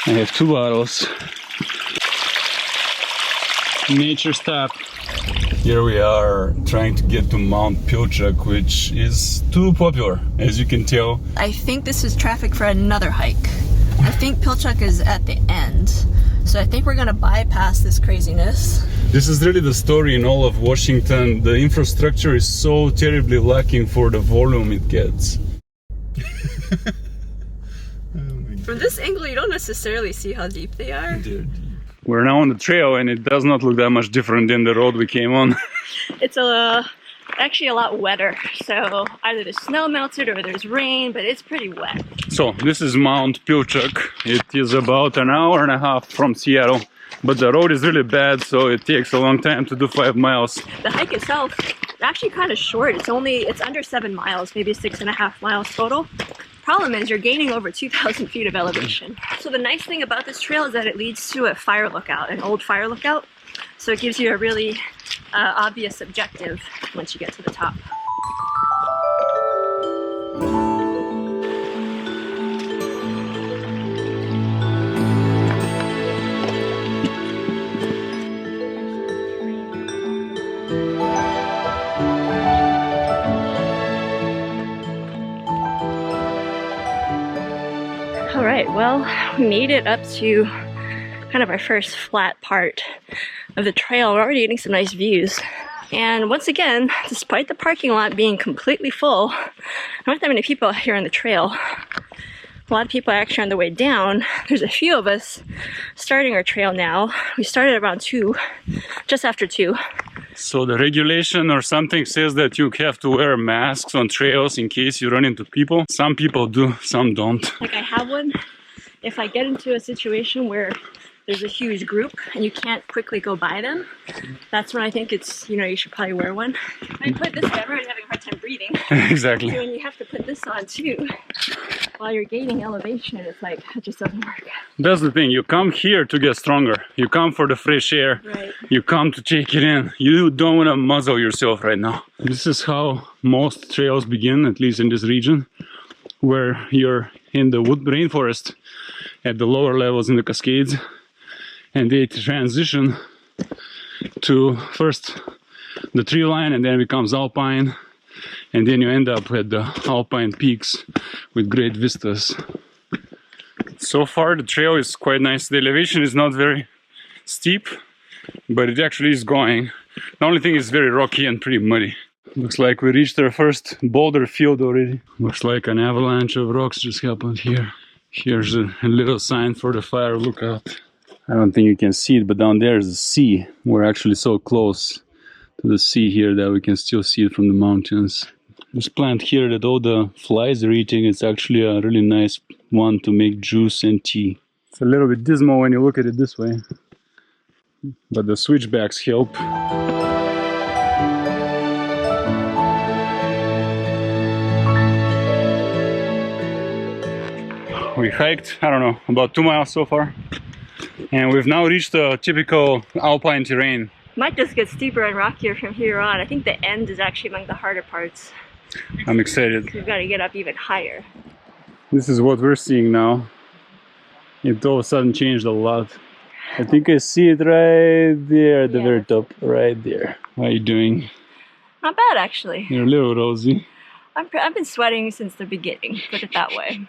I have 2 bottles. Nature stop. Here we are trying to get to Mount Pilchuck, which is too popular, as you can tell. I think this is traffic for another hike. I think Pilchuck is at the end, so I think we're gonna bypass this craziness. This is really the story in all of Washington. The infrastructure is so terribly lacking for the volume it gets. From this angle, you don't necessarily see how deep they are. They're deep. We're now on the trail and it does not look that much different than the road we came on. It's actually a lot wetter, so either the snow melted or there's rain, but it's pretty wet. So this is Mount Pilchuck. It is about an hour and a half from Seattle, but the road is really bad, so it takes a long time to do 5 miles. The hike itself is actually kind of short. It's under 7 miles, maybe 6.5 miles total. Problem is, you're gaining over 2,000 feet of elevation. So the nice thing about this trail is that it leads to a fire lookout, an old fire lookout. So it gives you a really obvious objective once you get to the top. All right, well, we made it up to kind of our first flat part of the trail. We're already getting some nice views. And once again, despite the parking lot being completely full, not that many people here on the trail. A lot of people are actually on the way down. There's a few of us starting our trail now. We started around 2, just after 2. So the regulation or something says that you have to wear masks on trails in case you run into people. Some people do, some don't. Like I have one. If I get into a situation where there's a huge group and you can't quickly go by them, that's when I think it's, you should probably wear one. I put this on, I'm already having a hard time breathing. Exactly. So when you have to put this on too, while you're gaining elevation, it's like, it just doesn't work. That's the thing, you come here to get stronger. You come for the fresh air. Right. You come to take it in. You don't want to muzzle yourself right now. This is how most trails begin, at least in this region, where you're in the wood rainforest at the lower levels in the Cascades. And they transition to first the tree line, and then it becomes alpine, and then you end up at the alpine peaks with great vistas. So far the trail is quite nice. The elevation is not very steep, but it actually is going. The only thing is very rocky and pretty muddy. Looks like we reached our first boulder field already. Looks like an avalanche of rocks just happened here. Here's a little sign for the fire lookout. I don't think you can see it, but down there is the sea. We're actually so close to the sea here that we can still see it from the mountains. This plant here that all the flies are eating, it's actually a really nice one to make juice and tea. It's a little bit dismal when you look at it this way, but the switchbacks help. We hiked, I don't know, about 2 miles so far. And we've now reached the typical alpine terrain. Might just get steeper and rockier from here on. I think the end is actually among the harder parts. I'm excited. We've got to get up even higher. This is what we're seeing now. It all of a sudden changed a lot. I think I see it right there at the very top. Right there. How are you doing? Not bad, actually. You're a little rosy. I've been sweating since the beginning, put it that way.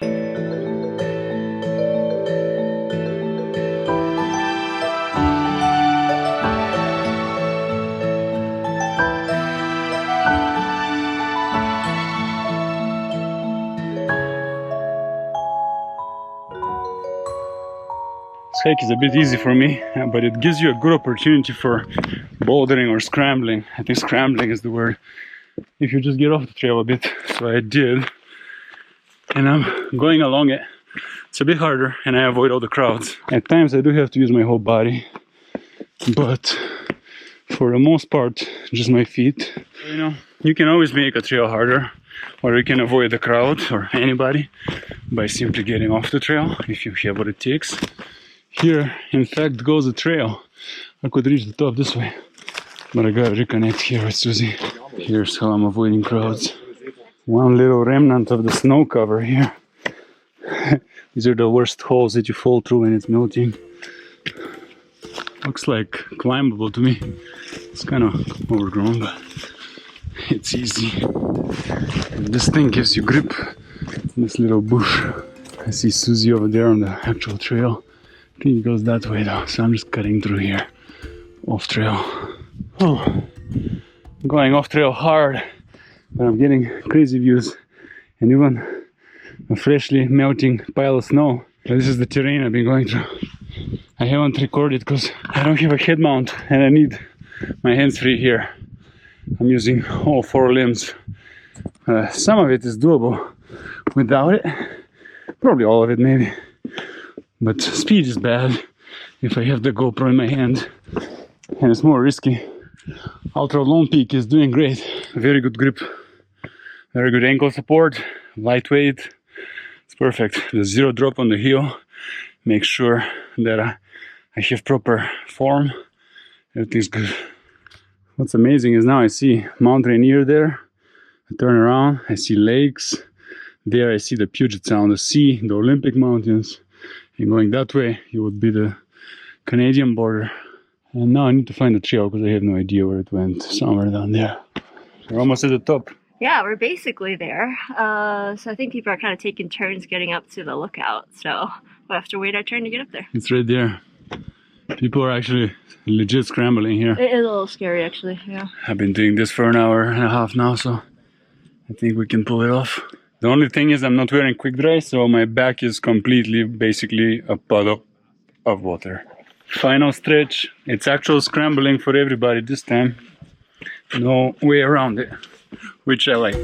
This hike is a bit easy for me, but it gives you a good opportunity for bouldering or scrambling. I think scrambling is the word. If you just get off the trail a bit. So I did. And I'm going along it. It's a bit harder and I avoid all the crowds. At times I do have to use my whole body. But for the most part, just my feet. You can always make a trail harder. Or you can avoid the crowd or anybody by simply getting off the trail if you have what it takes. Here, in fact, goes the trail. I could reach the top this way, but I gotta reconnect here with Susie. Here's how I'm avoiding crowds. One little remnant of the snow cover here. These are the worst holes that you fall through when it's melting. Looks like climbable to me. It's kind of overgrown, but it's easy. And this thing gives you grip. This little bush. I see Susie over there on the actual trail. I think it goes that way though, so I'm just cutting through here. Off trail. Oh, I'm going off trail hard, but I'm getting crazy views. And even a freshly melting pile of snow. This is the terrain I've been going through. I haven't recorded because I don't have a head mount and I need my hands free here. I'm using all 4 limbs. Some of it is doable without it. Probably all of it maybe. But speed is bad if I have the GoPro in my hand. And it's more risky. Ultra Lone Peak is doing great. Very good grip. Very good ankle support. Lightweight. It's perfect. The 0 drop on the heel. Make sure that I have proper form. Everything's good. What's amazing is now I see Mount Rainier there. I turn around, I see lakes. There I see the Puget Sound, the sea, the Olympic Mountains. And going that way, it would be the Canadian border. And now I need to find the trail because I have no idea where it went. Somewhere down there. We're almost at the top. Yeah, we're basically there. So I think people are kind of taking turns getting up to the lookout. So we'll have to wait our turn to get up there. It's right there. People are actually legit scrambling here. It is a little scary actually, yeah. I've been doing this for an hour and a half now, so I think we can pull it off. The only thing is I'm not wearing quick dry, so my back is completely, basically a puddle of water. Final stretch. It's actual scrambling for everybody this time. No way around it, which I like.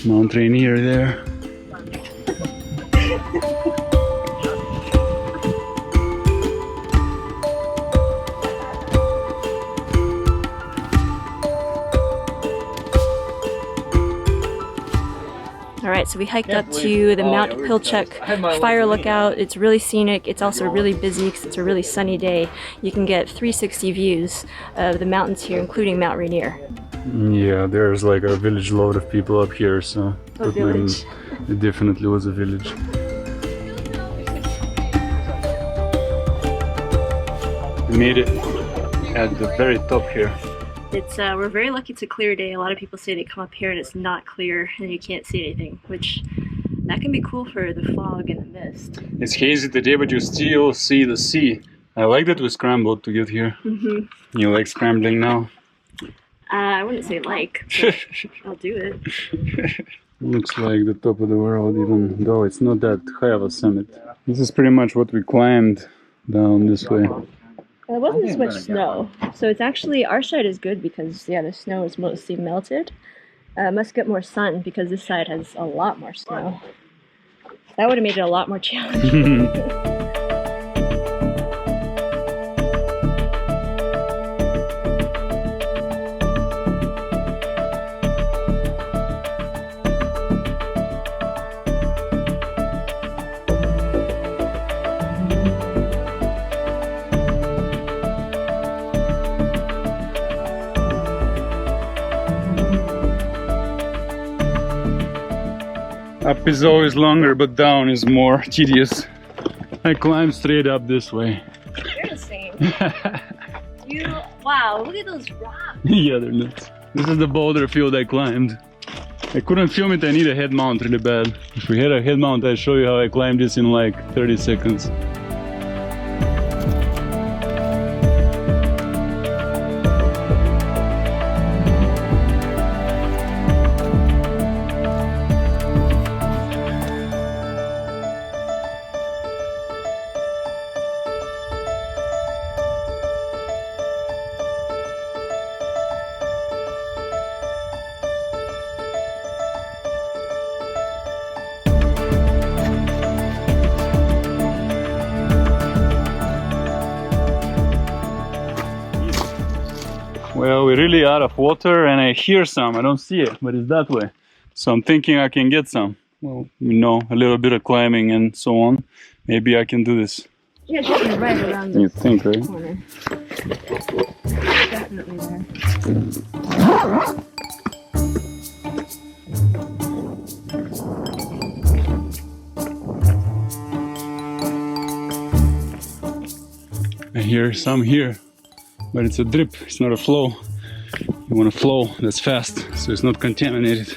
Mount Rainier there. Alright, so we hiked up to the Mount Pilchuck fire lookout. It's really scenic. It's also really busy because it's a really sunny day. You can get 360 views of the mountains here, including Mount Rainier. Yeah, there's like a village load of people up here, so A village. It definitely was a village. We made it at the very top here. It's we're very lucky it's a clear day. A lot of people say they come up here and it's not clear and you can't see anything, which that can be cool for the fog and the mist. It's hazy today, but you still see the sea. I like that we scrambled to get here. Mm-hmm. You like scrambling now? I wouldn't say like, but I'll do it. Looks like the top of the world, even though it's not that high of a summit. This is pretty much what we climbed down this way. There wasn't this much snow, so it's actually, our side is good because, yeah, the snow is mostly melted. Must get more sun because this side has a lot more snow. That would have made it a lot more challenging. Up is always longer, but down is more tedious. I climb straight up this way. You're the same. Wow, look at those rocks. Yeah, they're nuts. This is the boulder field I climbed. I couldn't film it, I need a head mount really bad. If we had a head mount, I'd show you how I climbed this in like 30 seconds. Well, we're really out of water and I hear some. I don't see it, but it's that way. So I'm thinking I can get some. Well, you know, a little bit of climbing and so on. Maybe I can do this. Yeah, just right around the You think, right? corner. Definitely there. I hear some here, but it's a drip, it's not a flow. You want a flow that's fast, so it's not contaminated.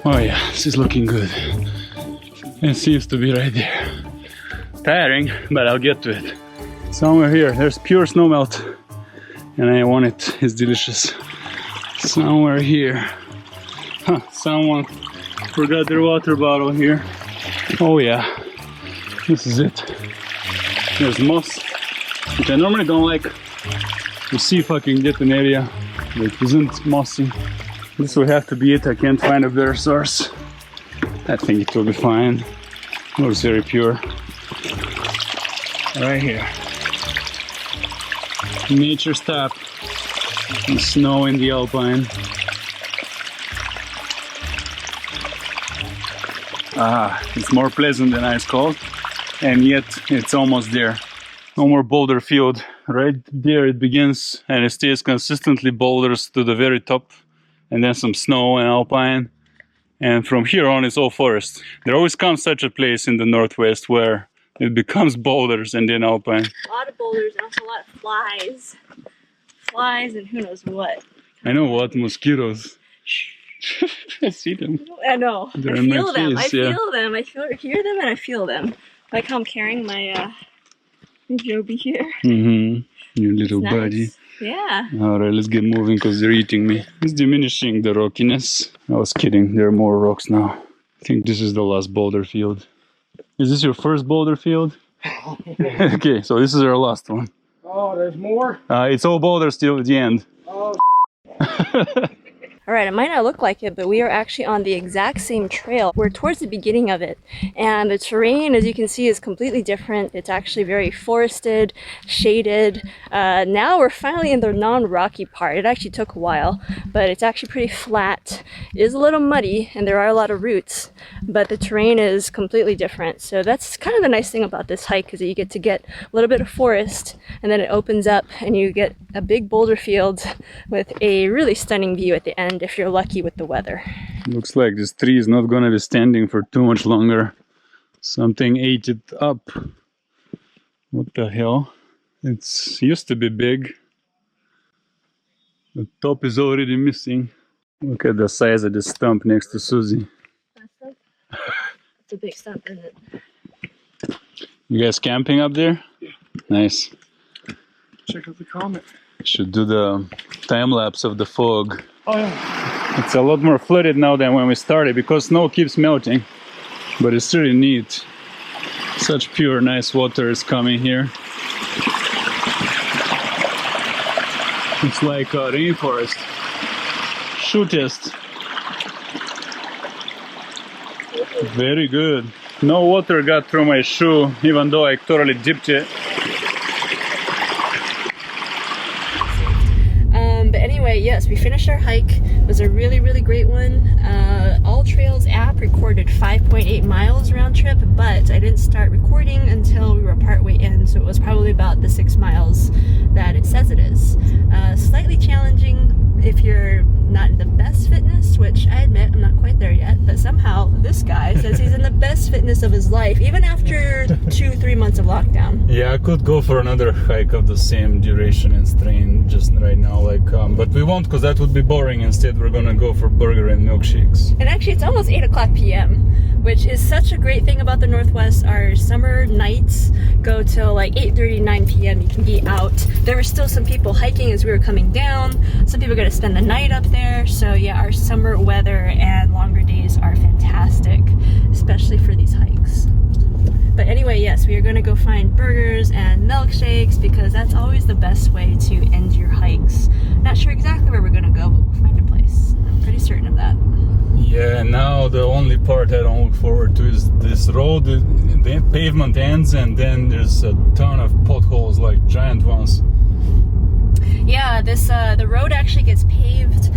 Oh yeah, this is looking good. It seems to be right there. Tiring, but I'll get to it. Somewhere here, there's pure snowmelt. And I want it, it's delicious. Somewhere here. Huh, someone forgot their water bottle here. Oh yeah, this is it. There's moss, which I normally don't like. We'll see if I can get an area that isn't mossy. This will have to be it, I can't find a better source. I think it will be fine. It looks very pure. Right here. Nature's tap. And snow in the Alpine. Ah, it's more pleasant than ice cold, and yet it's almost there. No more boulder field. Right there it begins, and it stays consistently boulders to the very top, and then some snow and Alpine, and from here on it's all forest. There always comes such a place in the Northwest where it becomes boulders and then Alpine. A lot of boulders and also a lot of flies. Flies and who knows what. I know what, mosquitoes. I see them. I know. They're I in my feel them. face, I yeah. feel them. I hear them and I feel them. Like how I'm carrying my Joby here. Mm-hmm. Your little Nice. buddy. Yeah. Alright, let's get moving because they're eating me. It's diminishing the rockiness. I was kidding, there are more rocks now. I think this is the last boulder field. Is this your first boulder field? Okay, so this is our last one. Oh, there's more? It's all boulders till the end. Oh, Alright, it might not look like it, but we are actually on the exact same trail. We're towards the beginning of it, and the terrain, as you can see, is completely different. It's actually very forested, shaded. Now we're finally in the non-rocky part. It actually took a while, but it's actually pretty flat. It is a little muddy, and there are a lot of roots, but the terrain is completely different. So that's kind of the nice thing about this hike, is that you get to get a little bit of forest, and then it opens up, and you get a big boulder field with a really stunning view at the end, if you're lucky with the weather. Looks like this tree is not gonna be standing for too much longer. Something ate it up. What the hell? It used to be big. The top is already missing. Look at the size of the stump next to Susie. It's a big stump, isn't it? You guys camping up there? Yeah. Nice. check out the comment. Should do the time lapse of the fog. Oh, yeah. It's a lot more flooded now than when we started because snow keeps melting, but it's really neat. Such pure, nice water is coming here. It's like a rainforest. Shoe test. Very good. No water got through my shoe, even though I totally dipped it. But anyway, yes, we finished our hike. It was a really, really great one. All Trails app recorded 5.8 miles round trip, but I didn't start recording until we were partway in, so it was probably about the 6 miles that it says it is. Slightly challenging if you're not in the best fitness, which I admit I'm not quite there yet, but somehow this guy says he's in the best fitness of his life, even after 2-3 months of lockdown. Yeah, I could go for another hike of the same duration and strain just right now, but we won't, because that would be boring. Instead, we're gonna go for burger and milkshakes. And actually, it's almost 8 o'clock p.m., which is such a great thing about the Northwest. Our summer nights go till like 8:30, 9 p.m. You can be out. There were still some people hiking as we were coming down. Some people are gonna spend the night up there. So yeah, our summer weather and longer days are fantastic, especially for these hikes. But anyway, yes, we are gonna go find burgers and milkshakes because that's always the best way to end your hikes. Not sure exactly where we're gonna go, but we'll find a place. I'm pretty certain of that. Yeah, now the only part I don't look forward to is this road. The pavement ends and then there's a ton of potholes, like giant ones. Yeah, this the road actually gets paved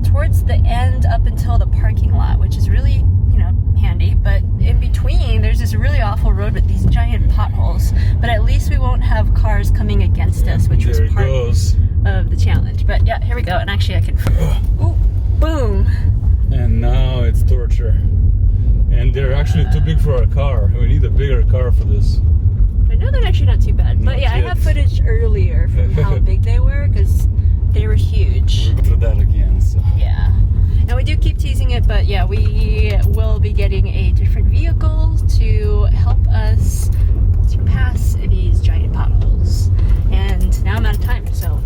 towards the end up until the parking lot, which is really, you know, handy. But in between, there's this really awful road with these giant potholes. But at least we won't have cars coming against us, which was part of the challenge. But yeah, here we go. And actually, I can. Ooh, boom. And now it's torture. And they're actually too big for our car. We need a bigger car for this. I know they're actually not too bad, but yeah, I have footage earlier from how big they were because they were huge. We'll go through that again. So. Yeah, and we do keep teasing it, but yeah, we will be getting a different vehicle to help us to pass these giant potholes. And now I'm out of time, so